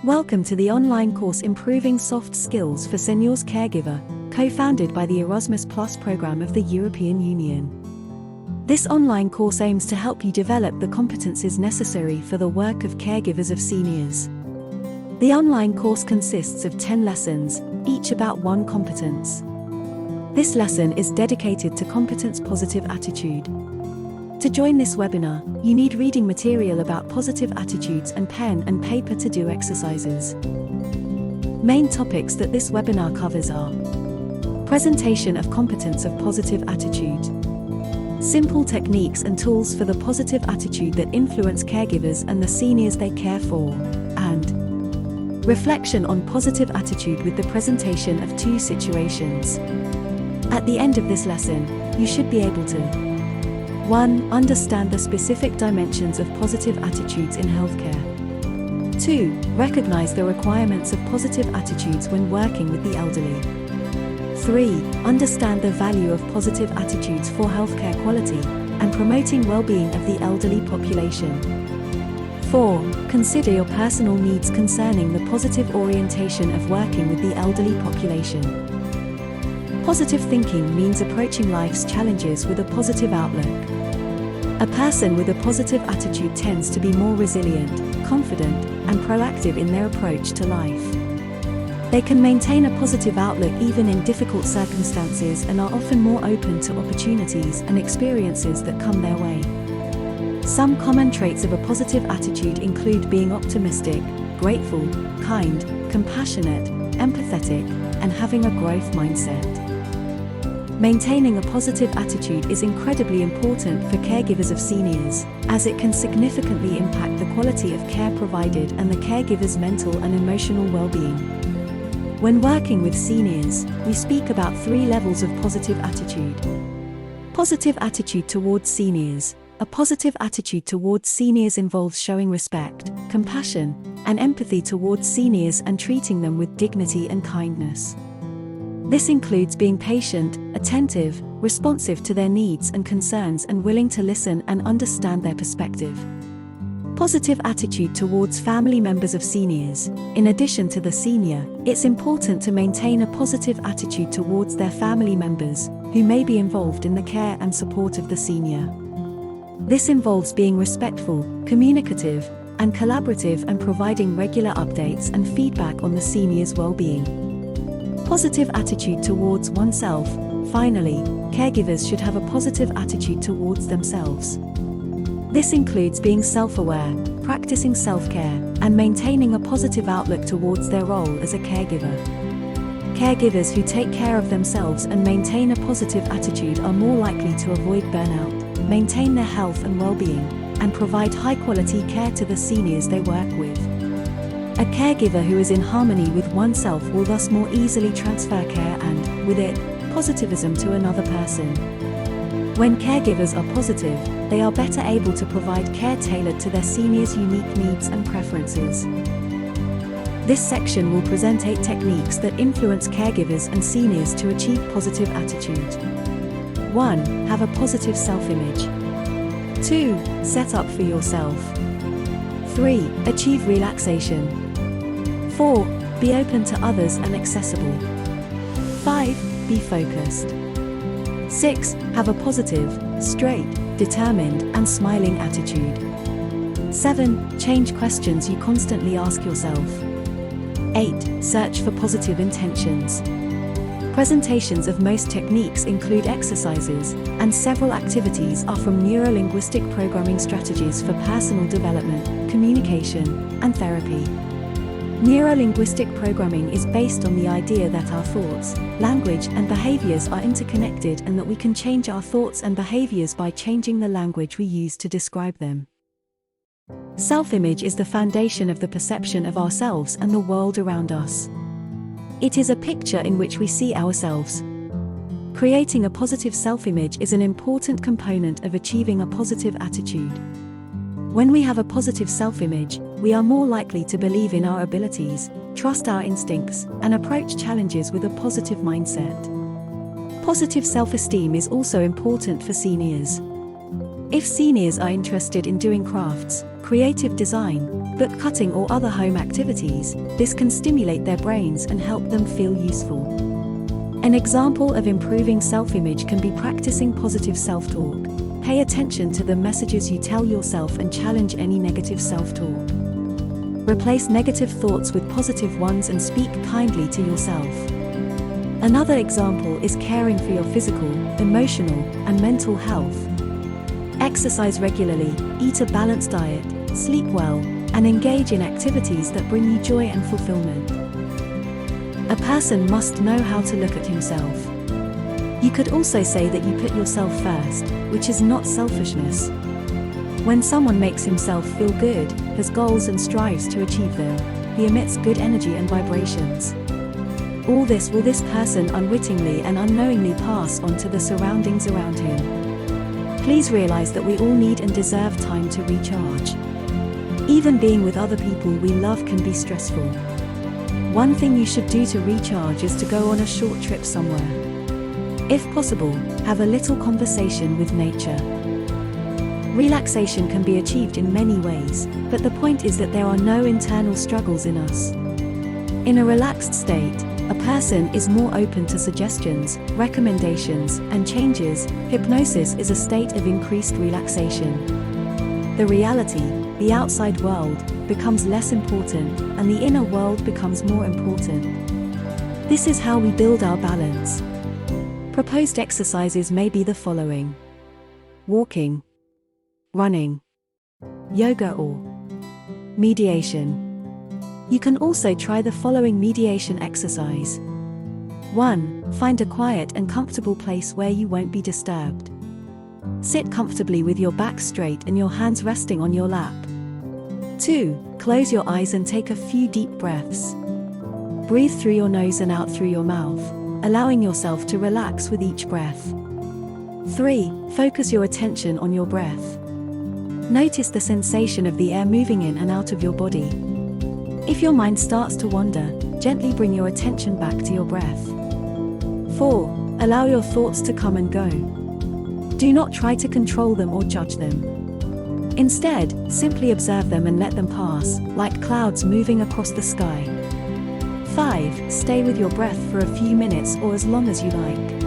Welcome to the online course Improving Soft Skills for Seniors Caregiver, co-founded by the Erasmus Plus program of the European Union. This online course aims to help you develop the competencies necessary for the work of caregivers of seniors. The online course consists of 10 lessons, each about one competence. This lesson is dedicated to competence positive attitude. To join this webinar, you need reading material about positive attitudes and pen and paper to do exercises. Main topics that this webinar covers are: presentation of competence of positive attitude, simple techniques and tools for the positive attitude that influence caregivers and the seniors they care for, and reflection on positive attitude with the presentation of 2 situations. At the end of this lesson, you should be able to 1. Understand the specific dimensions of positive attitudes in healthcare. 2. Recognize the requirements of positive attitudes when working with the elderly. 3. Understand the value of positive attitudes for healthcare quality and promoting well-being of the elderly population. 4. Consider your personal needs concerning the positive orientation of working with the elderly population. Positive thinking means approaching life's challenges with a positive outlook. A person with a positive attitude tends to be more resilient, confident, and proactive in their approach to life. They can maintain a positive outlook even in difficult circumstances and are often more open to opportunities and experiences that come their way. Some common traits of a positive attitude include being optimistic, grateful, kind, compassionate, empathetic, and having a growth mindset. Maintaining a positive attitude is incredibly important for caregivers of seniors, as it can significantly impact the quality of care provided and the caregiver's mental and emotional well-being. When working with seniors, we speak about 3 levels of positive attitude. Positive attitude towards seniors. A positive attitude towards seniors involves showing respect, compassion, and empathy towards seniors and treating them with dignity and kindness. This includes being patient, attentive, responsive to their needs and concerns and willing to listen and understand their perspective. Positive attitude towards family members of seniors. In addition to the senior, it's important to maintain a positive attitude towards their family members, who may be involved in the care and support of the senior. This involves being respectful, communicative, and collaborative and providing regular updates and feedback on the senior's well-being. Positive attitude towards oneself. Finally, caregivers should have a positive attitude towards themselves. This includes being self-aware, practicing self-care, and maintaining a positive outlook towards their role as a caregiver. Caregivers who take care of themselves and maintain a positive attitude are more likely to avoid burnout, maintain their health and well-being, and provide high-quality care to the seniors they work with. A caregiver who is in harmony with oneself will thus more easily transfer care and, with it, positivism to another person. When caregivers are positive, they are better able to provide care tailored to their seniors' unique needs and preferences. This section will present 8 techniques that influence caregivers and seniors to achieve positive attitude. 1. Have a positive self-image. 2. Set up for yourself. 3. Achieve relaxation. 4. Be open to others and accessible. 5. Be focused. 6. Have a positive, straight, determined, and smiling attitude. 7. Change questions you constantly ask yourself. 8. Search for positive intentions. Presentations of most techniques include exercises, and several activities are from neuro-linguistic programming strategies for personal development, communication, and therapy. Neuro-linguistic programming is based on the idea that our thoughts, language, and behaviors are interconnected and that we can change our thoughts and behaviors by changing the language we use to describe them. Self-image is the foundation of the perception of ourselves and the world around us. It is a picture in which we see ourselves. Creating a positive self-image is an important component of achieving a positive attitude. When we have a positive self-image, we are more likely to believe in our abilities, trust our instincts, and approach challenges with a positive mindset. Positive self-esteem is also important for seniors. If seniors are interested in doing crafts, creative design, book cutting or other home activities, this can stimulate their brains and help them feel useful. An example of improving self-image can be practicing positive self-talk. Pay attention to the messages you tell yourself and challenge any negative self-talk. Replace negative thoughts with positive ones and speak kindly to yourself. Another example is caring for your physical, emotional, and mental health. Exercise regularly, eat a balanced diet, sleep well, and engage in activities that bring you joy and fulfillment. A person must know how to look at himself. You could also say that you put yourself first, which is not selfishness. When someone makes himself feel good, has goals and strives to achieve them, he emits good energy and vibrations. All this will this person unwittingly and unknowingly pass on to the surroundings around him. Please realize that we all need and deserve time to recharge. Even being with other people we love can be stressful. One thing you should do to recharge is to go on a short trip somewhere. If possible, have a little conversation with nature. Relaxation can be achieved in many ways, but the point is that there are no internal struggles in us. In a relaxed state, a person is more open to suggestions, recommendations, and changes. Hypnosis is a state of increased relaxation. The reality, the outside world, becomes less important, and the inner world becomes more important. This is how we build our balance. Proposed exercises may be the following: walking, running, yoga or mediation. You can also try the following mediation exercise. 1. Find a quiet and comfortable place where you won't be disturbed. Sit comfortably with your back straight and your hands resting on your lap. 2. Close your eyes and take a few deep breaths. Breathe through your nose and out through your mouth, allowing yourself to relax with each breath. 3. Focus your attention on your breath. Notice the sensation of the air moving in and out of your body. If your mind starts to wander, gently bring your attention back to your breath. 4. Allow your thoughts to come and go. Do not try to control them or judge them. Instead, simply observe them and let them pass, like clouds moving across the sky. 5. Stay with your breath for a few minutes or as long as you like.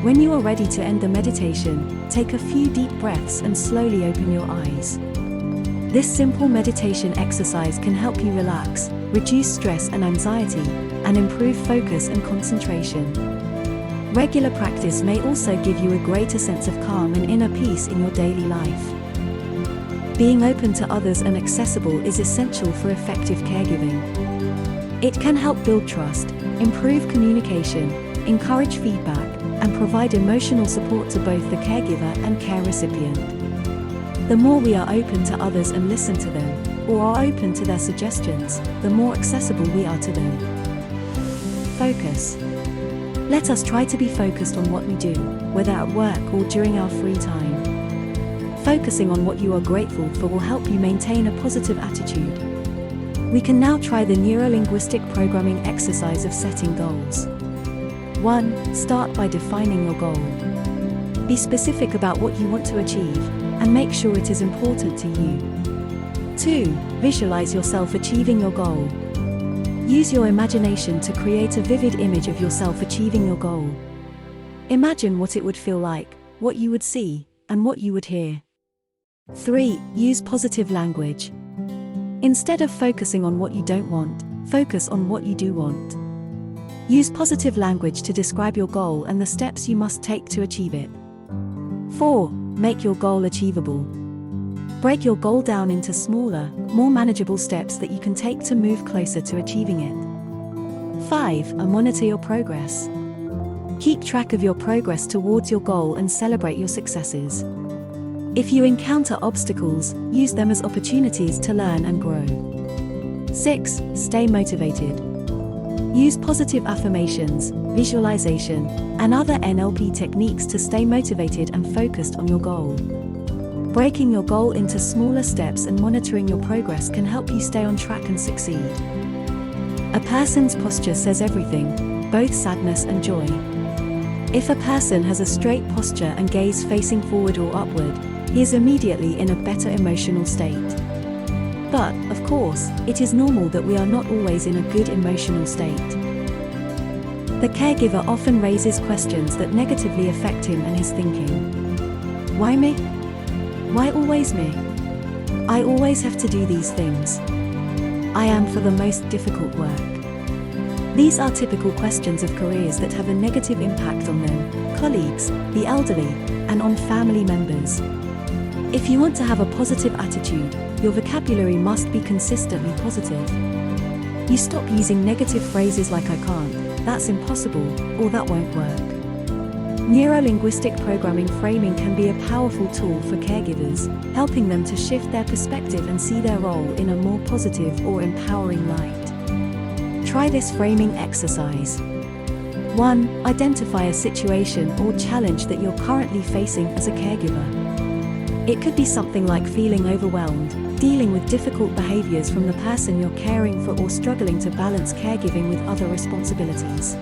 When you are ready to end the meditation, take a few deep breaths and slowly open your eyes. This simple meditation exercise can help you relax, reduce stress and anxiety, and improve focus and concentration. Regular practice may also give you a greater sense of calm and inner peace in your daily life. Being open to others and accessible is essential for effective caregiving. It can help build trust, improve communication, encourage feedback, and provide emotional support to both the caregiver and care recipient. The more we are open to others and listen to them, or are open to their suggestions, the more accessible we are to them. Focus. Let us try to be focused on what we do, whether at work or during our free time. Focusing on what you are grateful for will help you maintain a positive attitude. We can now try the neuro-linguistic programming exercise of setting goals. 1. Start by defining your goal. Be specific about what you want to achieve, and make sure it is important to you. 2. Visualize yourself achieving your goal. Use your imagination to create a vivid image of yourself achieving your goal. Imagine what it would feel like, what you would see, and what you would hear. 3. Use positive language. Instead of focusing on what you don't want, focus on what you do want. Use positive language to describe your goal and the steps you must take to achieve it. 4. Make your goal achievable. Break your goal down into smaller, more manageable steps that you can take to move closer to achieving it. 5. Monitor your progress. Keep track of your progress towards your goal and celebrate your successes. If you encounter obstacles, use them as opportunities to learn and grow. 6. Stay motivated. Use positive affirmations, visualization, and other NLP techniques to stay motivated and focused on your goal. Breaking your goal into smaller steps and monitoring your progress can help you stay on track and succeed. A person's posture says everything, both sadness and joy. If a person has a straight posture and gaze facing forward or upward, he is immediately in a better emotional state. But, of course, it is normal that we are not always in a good emotional state. The caregiver often raises questions that negatively affect him and his thinking. Why me? Why always me? I always have to do these things. I am for the most difficult work. These are typical questions of careers that have a negative impact on them, colleagues, the elderly, and on family members. If you want to have a positive attitude, your vocabulary must be consistently positive. You stop using negative phrases like I can't, that's impossible, or that won't work. Neuro-linguistic programming framing can be a powerful tool for caregivers, helping them to shift their perspective and see their role in a more positive or empowering light. Try this framing exercise. 1. Identify a situation or challenge that you're currently facing as a caregiver. It could be something like feeling overwhelmed, dealing with difficult behaviors from the person you're caring for, or struggling to balance caregiving with other responsibilities.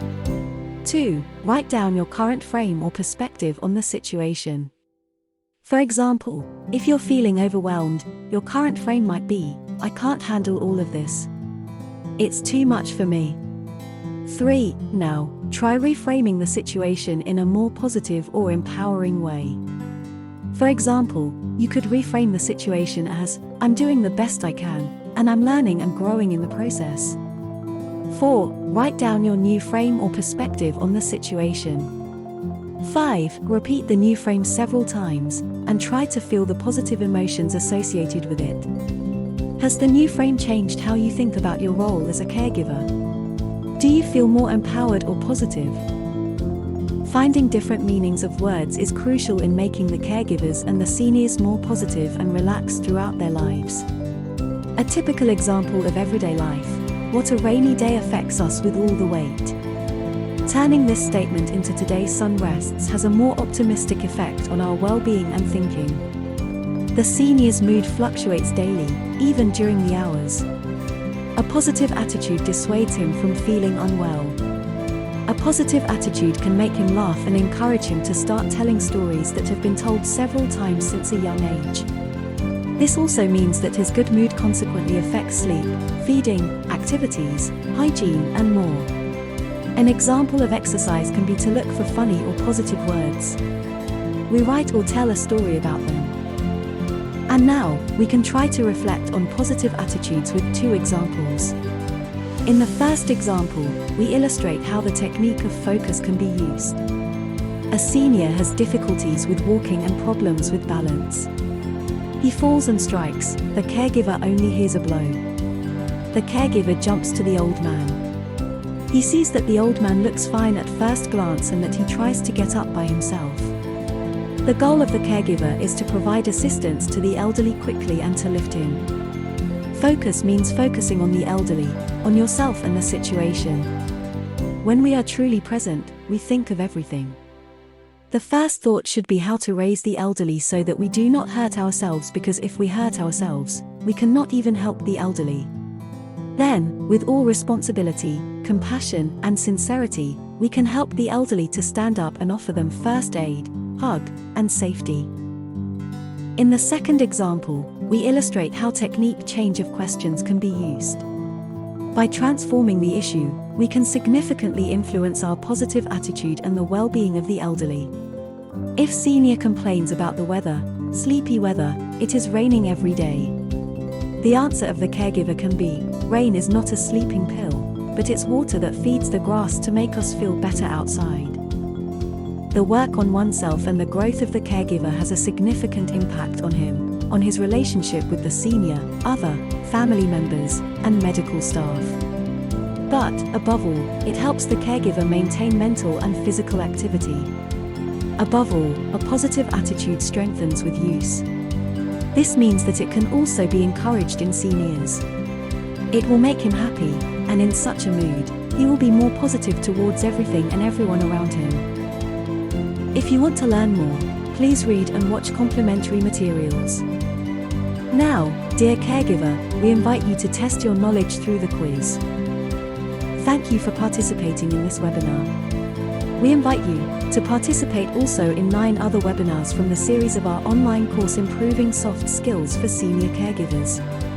2. Write down your current frame or perspective on the situation. For example, if you're feeling overwhelmed, your current frame might be, I can't handle all of this. It's too much for me. 3. Now, try reframing the situation in a more positive or empowering way. For example, you could reframe the situation as, I'm doing the best I can, and I'm learning and growing in the process. 4. Write down your new frame or perspective on the situation. 5. Repeat the new frame several times, and try to feel the positive emotions associated with it. Has the new frame changed how you think about your role as a caregiver? Do you feel more empowered or positive? Finding different meanings of words is crucial in making the caregivers and the seniors more positive and relaxed throughout their lives. A typical example of everyday life: what a rainy day affects us with all the weight. Turning this statement into today's sun rests has a more optimistic effect on our well-being and thinking. The senior's mood fluctuates daily, even during the hours. A positive attitude dissuades him from feeling unwell. A positive attitude can make him laugh and encourage him to start telling stories that have been told several times since a young age. This also means that his good mood consequently affects sleep, feeding, activities, hygiene, and more. An example of exercise can be to look for funny or positive words. We write or tell a story about them. And now, we can try to reflect on positive attitudes with 2 examples. In the first example, we illustrate how the technique of focus can be used. A senior has difficulties with walking and problems with balance. He falls and strikes, the caregiver only hears a blow. The caregiver jumps to the old man. He sees that the old man looks fine at first glance and that he tries to get up by himself. The goal of the caregiver is to provide assistance to the elderly quickly and to lift him. Focus means focusing on the elderly, on yourself and the situation. When we are truly present, we think of everything. The first thought should be how to raise the elderly so that we do not hurt ourselves, because if we hurt ourselves, we cannot even help the elderly. Then, with all responsibility, compassion, and sincerity, we can help the elderly to stand up and offer them first aid, hug, and safety. In the second example, we illustrate how technique change of questions can be used. By transforming the issue, we can significantly influence our positive attitude and the well-being of the elderly. If senior complains about the weather, sleepy weather, it is raining every day. The answer of the caregiver can be, rain is not a sleeping pill, but it's water that feeds the grass to make us feel better outside. The work on oneself and the growth of the caregiver has a significant impact on him, on his relationship with the senior, other family members, and medical staff. But, above all, it helps the caregiver maintain mental and physical activity. Above all, a positive attitude strengthens with use. This means that it can also be encouraged in seniors. It will make him happy, and in such a mood, he will be more positive towards everything and everyone around him. If you want to learn more, please read and watch complementary materials. Now, dear caregiver, we invite you to test your knowledge through the quiz. Thank you for participating in this webinar. We invite you to participate also in 9 other webinars from the series of our online course Improving Soft Skills for Senior Caregivers.